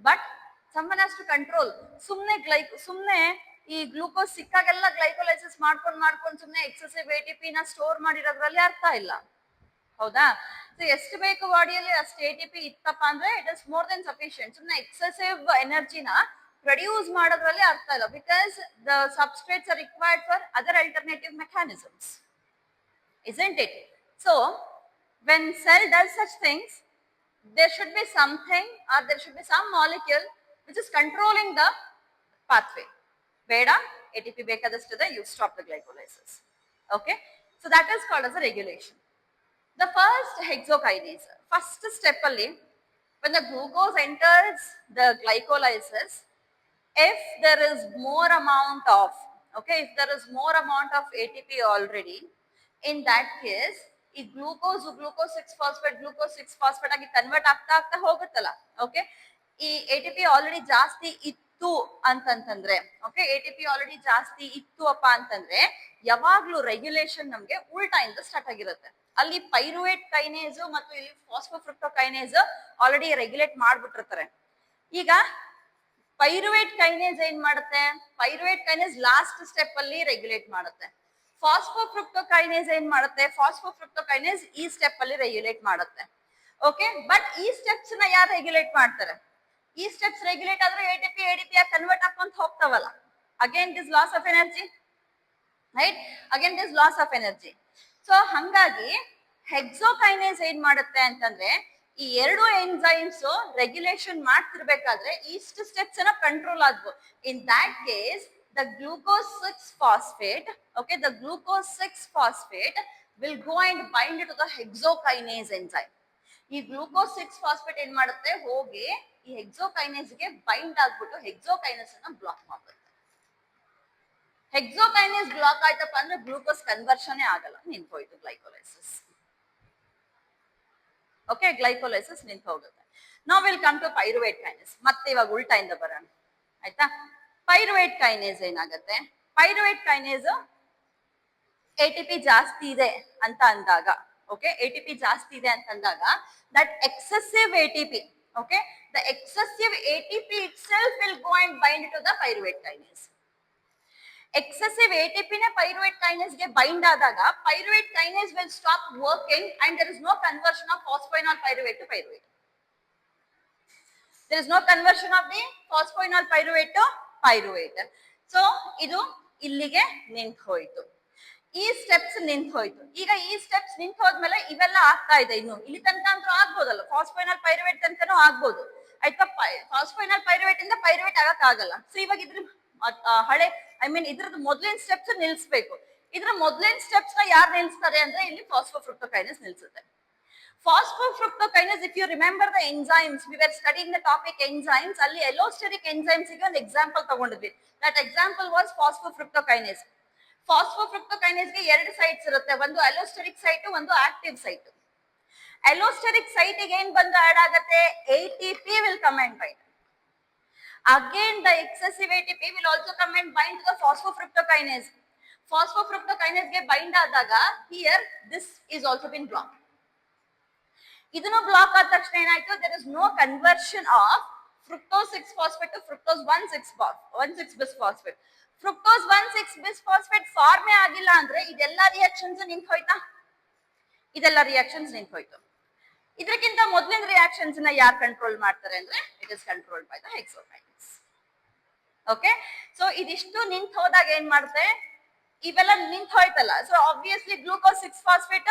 But someone has to control. ಸುಮ್ನೆ ಈ glucose ಸಿಕ್ಕಾಗೆಲ್ಲ glycolysis ಮಾಡ್ಕೊಂಡು ಸುಮ್ನೆ excessive ATP ನ store ಮಾಡಿರೋದ್ರಲ್ಲಿ ಅರ್ಥ ಇಲ್ಲ. ಹೌದಾ? So ಎಷ್ಟು ಬೇಕು ಬಾಡಿಯಲ್ಲಿ ಅಷ್ಟು ATP ಇತ್ತಪ್ಪ ಅಂದ್ರೆ it is more than sufficient. ಸುಮ್ನೆ ಎಕ್ಸೆಸಿವ್ ಎನರ್ಜಿನ ಪ್ರೊಡ್ಯೂಸ್ ಮಾಡೋದ್ರಲ್ಲಿ ಅರ್ಥ ಇಲ್ಲ. Because the substrates R required for other alternative mechanisms, isn't it? So when cell does such things, there should be something or there should be some molecule which is controlling the pathway. Beda ATP bekadastida, you stop the glycolysis. Okay, so that is called as a regulation. The first hexokinase, first step alli, when the glucose enters the glycolysis, if there is more amount of ATP already, in that case ಈ glucose 6-ಫಾಸ್ಫೇಟ್ ಆಗಿ convert ಆಗ್ತಾ ಹೋಗುತ್ತಲ್ಲ. Okay, ಈ ATP already ಜಾಸ್ತಿ ಇತ್ತು ಅಂತಂದ್ರೆ, okay, ATP already ಜಾಸ್ತಿ ಇತ್ತು ಅಪ್ಪ ಅಂತಂದ್ರೆ ಯಾವಾಗ್ಲೂ ರೆಗ್ಯುಲೇಷನ್ ನಮ್ಗೆ ಉಲ್ಟಾ ಇಂದ ಸ್ಟಾರ್ಟ್ ಆಗಿರುತ್ತೆ. ಅಲ್ಲಿ ಪೈರುವೇಟ್ ಕೈನೇಸ್ ಮತ್ತು ಇಲ್ಲಿ ಫಾಸ್ಫೋಫ್ರುಕ್ಟೋಕೈನೇಸ್ ಆಲ್ರೆಡಿ ರೆಗ್ಯುಲೇಟ್ ಮಾಡ್ಬಿಟ್ಟಿರ್ತಾರೆ. ಈಗ ಪೈರುವೇಟ್ ಕೈನೇಸ್ ಏನ್ ಮಾಡುತ್ತೆ? ಪೈರುವೇಟ್ ಕೈನೇಸ್ ಲಾಸ್ಟ್ ಸ್ಟೆಪ್ ಅಲ್ಲಿ ರೆಗ್ಯುಲೇಟ್ ಮಾಡುತ್ತೆ. ಫಾಸ್ಫೋಫ್ರುಕ್ಟೋಕೈನೇಸ್ ಏನ್ ಮಾಡುತ್ತೆ? ಫಾಸ್ಫೋಫ್ರುಕ್ಟೋಕೈನೇಸ್ ಈ ಸ್ಟೆಪ್ ಅಲ್ಲಿ ರೆಗ್ಯುಲೇಟ್ ಮಾಡುತ್ತೆ. ಓಕೆ, ಬಟ್ ಈ ಸ್ಟೆಪ್ಸ್ ನ ಯಾರು ರೆಗ್ಯುಲೇಟ್ ಮಾಡ್ತಾರೆ? ಈ ಸ್ಟೆಪ್ಸ್ ರೆಗ್ಯುಲೇಟ್ ಆದ್ರೆ ATP ಕನ್ವರ್ಟ್ ಹಾಕೊಂತ ಹೋಗ್ತಾವಲ್ಲ. Again this loss of energy, right? Again this loss of energy. So ಹಂಗಾಗಿ ಹೆಕ್ಸೋಕೈನೇಸ್ ಏನ್ ಮಾಡುತ್ತೆ ಅಂತಂದ್ರೆ, ಈ ಎರಡು ಎಂಜೈಮ್ಸ್ ರೆಗ್ಯುಲೇಷನ್ ಮಾಡ್ತಿರ್ಬೇಕಾದ್ರೆ ಇಷ್ಟು ಸ್ಟೆಪ್ಸ್ ಅನ್ನ ಕಂಟ್ರೋಲ್ ಆದ್ವು. ಇನ್ that case the glucose 6-phosphate, okay, the glucose 6-phosphate will go and bind to the hexokinase enzyme. ಈ ಗ್ಲೂಕೋಸ್ 6-ಫಾಸ್ಫೇಟ್ ಏನ್ ಮಾಡುತ್ತೆ? ಹೋಗಿ ಈ ಹೆಕ್ಸೋಕೈನೇಸ್ ಗೆ ಬೈಂಡ್ ಆಗ್ಬಿಟ್ಟು ಹೆಕ್ಸೋಕೈನೇಸ್ ಅನ್ನ ಬ್ಲಾಕ್ ಮಾಡುತ್ತೆ. ಹೆಕ್ಸೋಕೈನೇಸ್ ಬ್ಲಾಕ್ ಆಯ್ತಪ್ಪ ಅಂದ್ರೆ ಗ್ಲೂಕೋಸ್ ಕನ್ವರ್ಷನ್ ಆಗಲ್ಲ, ನಿಂತೋಯ್ತು ಗ್ಲೈಕೋಲೈಸಿಸ್. ಓಕೆ, ಗ್ಲೈಕೋಲೈಸಿಸ್ ನಿಂತು ಹೋಗುತ್ತೆ. ನಾವು will come to pyruvate kinase. ಮತ್ತೆ ಇವಾಗ ಉಲ್ಟಾ ಇಂದ ಬರೋಣ, ಆಯ್ತಾ? ಪೈರುವೇಟ್ ಕೈನೇಸ್ ಏನಾಗುತ್ತೆ? ಪೈರುವೇಟ್ ಕೈನೇಸ್ ATP ಜಾಸ್ತಿ ಇದೆ ಅಂತ ಅಂದಾಗ, ಓಕೆ, ATP ಜಾಸ್ತಿ ಇದೆ ಅಂತ ಅಂದಾಗ that excessive ATP, okay, the excessive ATP itself will go and bind to the pyruvate kinase. Excessive ATP ನ pyruvate kinase ಗೆ bind ಆದಾಗ pyruvate kinase will stop working and there is no conversion of phosphoenol pyruvate to pyruvate. There is no conversion of the phosphoenol pyruvate to pyruvate. So ಇದು ಇಲ್ಲಿಗೆ ನಿಂತು ಹೋಯಿತು. ಈ steps ನಿಂತು ಹೋಯ್ತು. ಈಗ ಈ ಸ್ಟೆಪ್ಸ್ ನಿಂತು ಹೋದ್ಮೇಲೆ ಇವೆಲ್ಲ ಆಗ್ತಾ ಇದೆ. ಇನ್ನು ಇಲ್ಲಿ ತನಕ ಅಂತೂ ಆಗ್ಬೋದಲ್ಲ, ಫಾಸ್ಫೈನಲ್ ಪೈರುವೇಟ್ ತನಕನೂ ಆಗ್ಬೋದು, ಆಯ್ತಾ? ಫಾಸ್ಫೈನಲ್ ಪೈರುವೇಟ್ ಇಂದ ಪೈರುವೇಟ್ ಆಗಕ್ ಆಗಲ್ಲ. ಸೊ ಇವಾಗ ಇದ್ರ ಹಳೆ ಇದ್ರದ್ದು ಮೊದಲಿನ ಸ್ಟೆಪ್ಸ್ ನಿಲ್ಸ್ಬೇಕು. ಇದ್ರ ಮೊದಲಿನ ಸ್ಟೆಪ್ಸ್ ನ ಯಾರು ನಿಲ್ಸ್ತಾರೆ ಅಂದ್ರೆ ಇಲ್ಲಿ ಫಾಸ್ಫೋಫ್ರುಕ್ಟೋಕೈನೇಸ್ ನಿಲ್ಸುತ್ತೆ. Phosphofructokinase, if you remember the enzymes, we were studying the topic enzymes. ಅಲ್ಲಿ allosteric enzymes ಗೆ ಒಂದು example ತಗೊಂಡಿದ್ವಿ. That example was phosphofructokinase. Phosphofructokinase ಗೆ ಎರಡು ಸೈಟ್ಸ್ ಇರುತ್ತೆ, ಒಂದು allosteric ಸೈಟ್, ಒಂದು ಆಕ್ಟಿವ್ ಸೈಟ್. Allosteric ಸೈಟ್ ಗೆ ಏನ್ ಬಂದು ಆಡ್ ಆಗುತ್ತೆ? ATP will come and bind. Again the excessive ATP will also come and bind to the phosphofructokinase. Phosphofructokinase ಗೆ bind ಆದಾಗ here this is also been blocked. ಇದನ್ನು block ಆದ ತಕ್ಷಣ ಏನಾಯ್ತು? there is no conversion of fructose 6-phosphate to fructose 1,6-bisphosphate. fructose 1,6-bisphosphate ಫಾರ್ಮೇ ಆಗಿಲ್ಲ ಅಂದ್ರೆ ಇದೆಲ್ಲ reactions ನಿಂತು ಹೋಯ್ತಾ? ಇದೆಲ್ಲ ರಿಯಾಕ್ಷನ್ಸ್ ನಿಂತು ಹೋಯ್ತು. ಇದಕ್ಕಿಂತ ಮೊದಲಿನ ರಿಯಾಕ್ಷನ್ಸ್ ನ ಯಾರು ಕಂಟ್ರೋಲ್ ಮಾಡ್ತಾರೆ ಅಂದ್ರೆ it is controlled by the hexokinase. Okay, so ಇದಿಷ್ಟು ನಿಂತು ಹೋದಾಗ ಏನ್ ಮಾಡುತ್ತೆ? ಇವೆಲ್ಲ ನಿಂತ ಹೋಯ್ತಲ್ಲ. ಸೊ ಆಬ್ವಿಯಸ್ಲಿ ಗ್ಲೂಕೋಸ್ 6 ಫಾಸ್ಫೇಟ್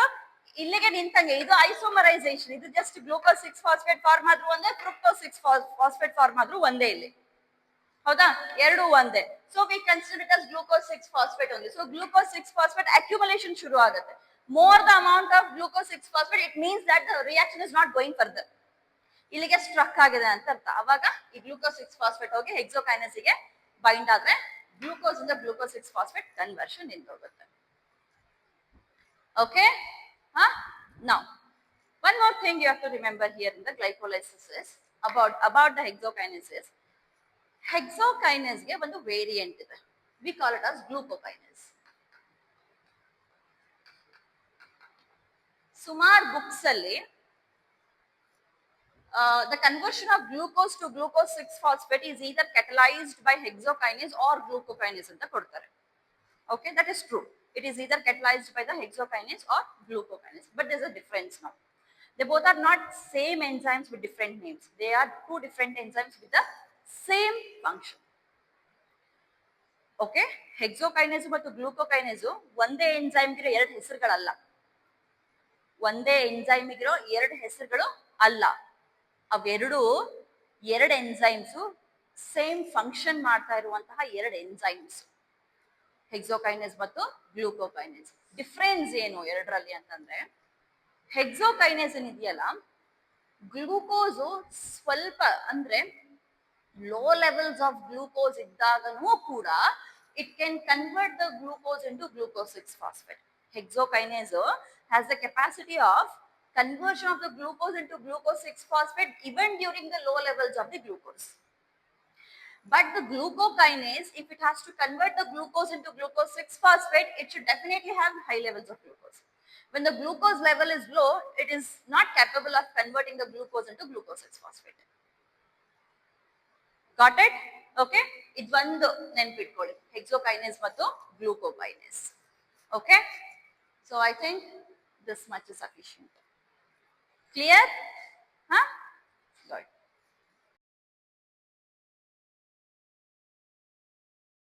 ಇಲ್ಲಿಗೆ ನಿಂತಂಗೆ. ಇದು ಐಸೋಮರೈಸೇಷನ್. ಇದು ಜಸ್ಟ್ ಗ್ಲೂಕೋಸ್ 6 ಫಾಸ್ಫೇಟ್ ಫಾರ್ಮ್ ಆದ್ರೂ ಒಂದೇ, ಫ್ರಕ್ಟೋಸ್ 6 ಫಾಸ್ಫೇಟ್ ಫಾರ್ಮ್ ಆದ್ರೂ ಒಂದೇ ಇಲ್ಲಿ. ಹೌದಾ, ಎರಡು ಒಂದೇ. So we consider it as glucose 6 phosphate only. So glucose 6 phosphate accumulation ಶುರು ಆಗುತ್ತೆ. More the amount of glucose 6 phosphate, it means that the reaction is not going further. ಇಲ್ಲಿಗೆ ಸ್ಟ್ರಕ್ ಆಗಿದೆ ಅಂತ ಅರ್ಥ. ಅವಾಗ ಈ ಗ್ಲೂಕೋಸ್ 6 ಫಾಸ್ಫೇಟ್ ಹೋಗಿ ಹೆಕ್ಸೋಕೈನಸ್ ಗೆ ಬೈಂಡ್ ಆದ್ರೆ ಗ್ಲೂಕೋಸ್ ಇಂದ ಗ್ಲೂಕೋಸ್ 6 ಫಾಸ್ಫೇಟ್ ಕನ್ವರ್ಷನ್ ನಿಂತೋಗುತ್ತೆ. Okay? Huh? Now, one more thing you have to remember here in the glycolysis is about the hexokinase. Hexokinase ಗೆ ಒಂದು ವೇರಿಯಂಟ್ ಇದೆ. We call it as glucokinase. ಸುಮಾರು books ಅಲ್ಲಿ the conversion of glucose to glucose 6 phosphate is either catalyzed by hexokinase or glucokinase ಅಂತ ಕೊಡ್ತಾರೆ. Okay, that is true. It is either catalyzed by the hexokinase or glucokinase, but there's a difference now. They both are not same enzymes with different names. They are two different enzymes with the same function. Okay, hexokinase ಮತ್ತು glucokinase ಒಂದೇ enzyme ಗಿರೋ ಎರಡು ಹೆಸರುಗಳಲ್ಲ. ಒಂದೇ enzyme ಗಿರೋ ಎರಡು ಹೆಸರುಗಳು ಅಲ್ಲ. ಅವೆರಡು ಎರಡು enzymes same function ಮಾಡ್ತಾ ಇರುವಂತಹ ಎರಡು ಎಂಜೈಮ್ಸ್, ಹೆಕ್ಸೋಕೈನೇಸ್ ಮತ್ತು ಗ್ಲೂಕೋಕೈನೇಸ್. ಡಿಫ್ರೆನ್ಸ್ ಏನು ಎರಡರಲ್ಲಿ ಅಂತಂದ್ರೆ, ಹೆಕ್ಸೋಕೈನೇಸ್ ಏನಿದೆಯಲ್ಲ, ಗ್ಲೂಕೋಸ್ ಸ್ವಲ್ಪ ಅಂದ್ರೆ ಲೋ ಲೆವೆಲ್ಸ್ ಆಫ್ ಗ್ಲೂಕೋಸ್ ಇದ್ದಾಗನೂ ಕೂಡ it can convert the glucose into glucose 6 phosphate. Hexokinase has the capacity of conversion of the glucose into glucose 6 phosphate even during the low levels of the glucose. But the glucokinase, if it has to convert the glucose into glucose 6 phosphate, it should definitely have high levels of glucose. When the glucose level is low, it is not capable of converting the glucose into glucose 6 phosphate. Got it? Okay? ಇದೊಂದು ನೆನಪಿಟ್ಕೊಳ್ಳಿ, hexokinase ಮತ್ತು glucokinase. Okay? So I think this much is sufficient. Clear?